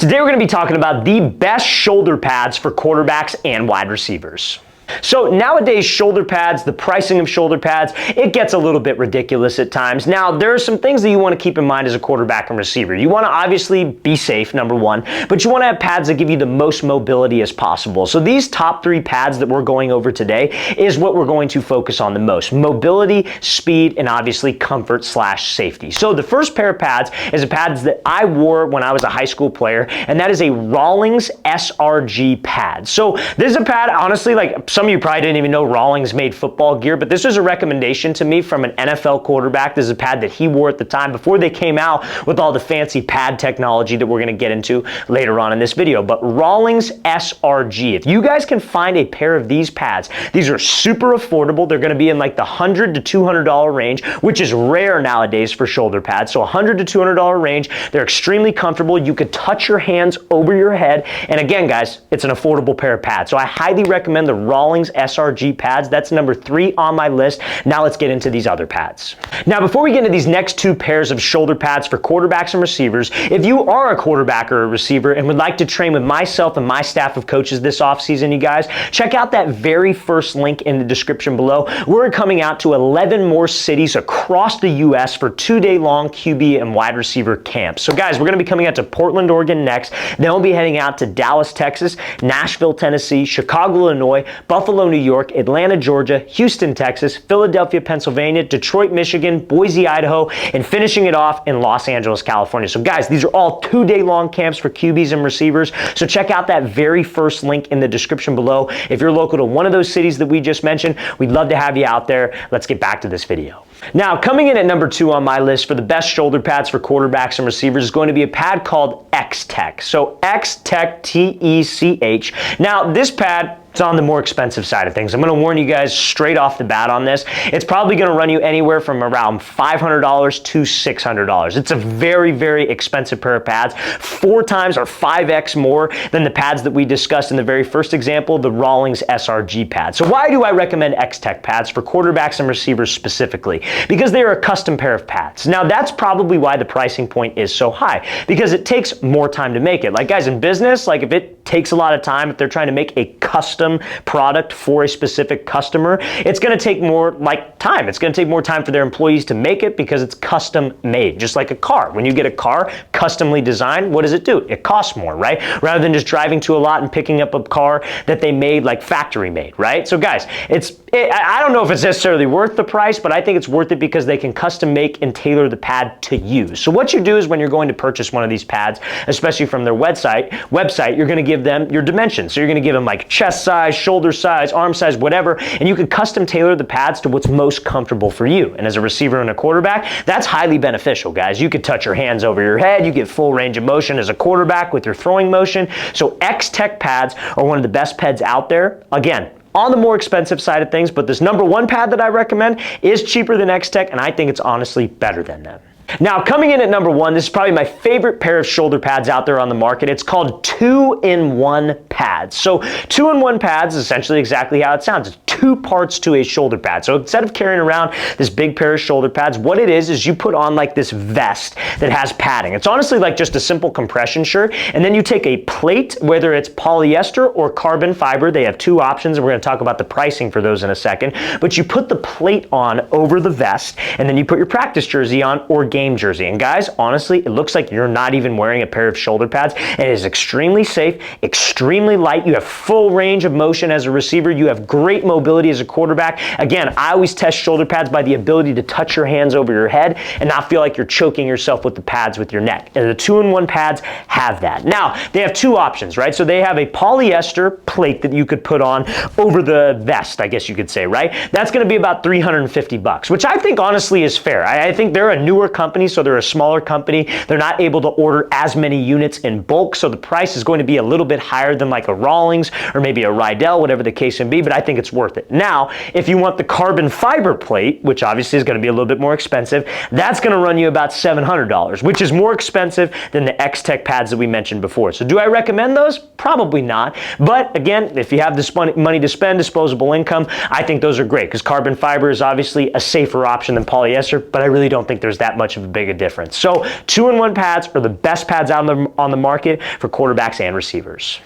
Today we're going to be talking about the best shoulder pads for quarterbacks and wide receivers. So nowadays, shoulder pads, the pricing of shoulder pads, it gets a little bit ridiculous at times. Now, there are some things that you want to keep in mind as a quarterback and receiver. You want to obviously be safe, number one, but you want to have pads that give you the most mobility as possible. So these top three pads that we're going over today is what we're going to focus on the most. Mobility, speed, and obviously comfort / safety. So the first pair of pads is a pads that I wore when I was a high school player, and that is a Rawlings SRG pad. So this is a pad, honestly, like some of you probably didn't even know Rawlings made football gear, but this was a recommendation to me from an NFL quarterback. This is a pad that he wore at the time before they came out with all the fancy pad technology that we're going to get into later on in this video. But Rawlings SRG, if you guys can find a pair of these pads, these are super affordable. They're going to be in like the $100 to $200 range, which is rare nowadays for shoulder pads. So $100 to $200 range. They're extremely comfortable. You could touch your hands over your head. And again, guys, it's an affordable pair of pads. So I highly recommend the Rawlings SRG pads. That's number 3 on my list. Now let's get into these other pads. Now, before we get into these next two pairs of shoulder pads for quarterbacks and receivers, if you are a quarterback or a receiver and would like to train with myself and my staff of coaches this offseason, you guys, check out that very first link in the description below. We're coming out to 11 more cities across the U.S. for 2-day long QB and wide receiver camps. So guys, we're going to be coming out to Portland, Oregon next. Then we'll be heading out to Dallas, Texas, Nashville, Tennessee, Chicago, Illinois, Buffalo, New York, Atlanta, Georgia, Houston, Texas, Philadelphia, Pennsylvania, Detroit, Michigan, Boise, Idaho, and finishing it off in Los Angeles, California. So guys, these are all 2-day long camps for QBs and receivers. So check out that very first link in the description below. If you're local to one of those cities that we just mentioned, we'd love to have you out there. Let's get back to this video. Now, coming in at number 2 on my list for the best shoulder pads for quarterbacks and receivers is going to be a pad called XTEC. So XTEC, T-E-C-H. Now, this pad, it's on the more expensive side of things. I'm going to warn you guys straight off the bat on this. It's probably going to run you anywhere from around $500 to $600. It's a very, very expensive pair of pads, 4 times or 5x more than the pads that we discussed in the very first example, the Rawlings SRG pad. So why do I recommend XTEC pads for quarterbacks and receivers specifically? Because they are a custom pair of pads. Now, that's probably why the pricing point is so high, because it takes more time to make it. Like guys, in business, like if it takes a lot of time, if they're trying to make a custom product for a specific customer, it's going to take more like time. It's going to take more time for their employees to make it because it's custom made, just like a car. When you get a car customly designed, what does it do? It costs more, right? Rather than just driving to a lot and picking up a car that they made like factory made, right? So guys, I don't know if it's necessarily worth the price, but I think it's worth it because they can custom make and tailor the pad to you. So what you do is when you're going to purchase one of these pads, especially from their website, you're going to give them your dimensions. So you're going to give them like chest size, shoulder size, arm size, whatever, and you can custom tailor the pads to what's most comfortable for you. And as a receiver and a quarterback, that's highly beneficial, guys. You could touch your hands over your head. You get full range of motion as a quarterback with your throwing motion. So XTEC pads are one of the best pads out there. Again, on the more expensive side of things, but this number 1 pad that I recommend is cheaper than XTEC, and I think it's honestly better than them. Now, coming in at number 1, this is probably my favorite pair of shoulder pads out there on the market. It's called 2-in-1 pads. So 2-in-1 pads is essentially exactly how it sounds. It's 2 parts to a shoulder pad. So instead of carrying around this big pair of shoulder pads, what it is you put on like this vest that has padding. It's honestly like just a simple compression shirt, and then you take a plate, whether it's polyester or carbon fiber. They have 2 options, and we're going to talk about the pricing for those in a second. But you put the plate on over the vest, and then you put your practice jersey on or game jersey. And guys, honestly, it looks like you're not even wearing a pair of shoulder pads. It is extremely safe, extremely light. You have full range of motion as a receiver. You have great mobility as a quarterback. Again, I always test shoulder pads by the ability to touch your hands over your head and not feel like you're choking yourself with the pads with your neck. And the 2-in-1 pads have that. Now, they have 2 options, right? So they have a polyester plate that you could put on over the vest, I guess you could say, right? That's going to be about $350, which I think honestly is fair. I think they're a newer company, so they're a smaller company. They're not able to order as many units in bulk, so the price is going to be a little bit higher than like a Rawlings or maybe a Rydell, whatever the case may be, but I think it's worth worth it. Now, if you want the carbon fiber plate, which obviously is going to be a little bit more expensive, that's going to run you about $700, which is more expensive than the XTEC pads that we mentioned before. So do I recommend those? Probably not. But again, if you have this money to spend, disposable income, I think those are great because carbon fiber is obviously a safer option than polyester, but I really don't think there's that much of a big difference. So 2-in-1 pads are the best pads out on the market for quarterbacks and receivers.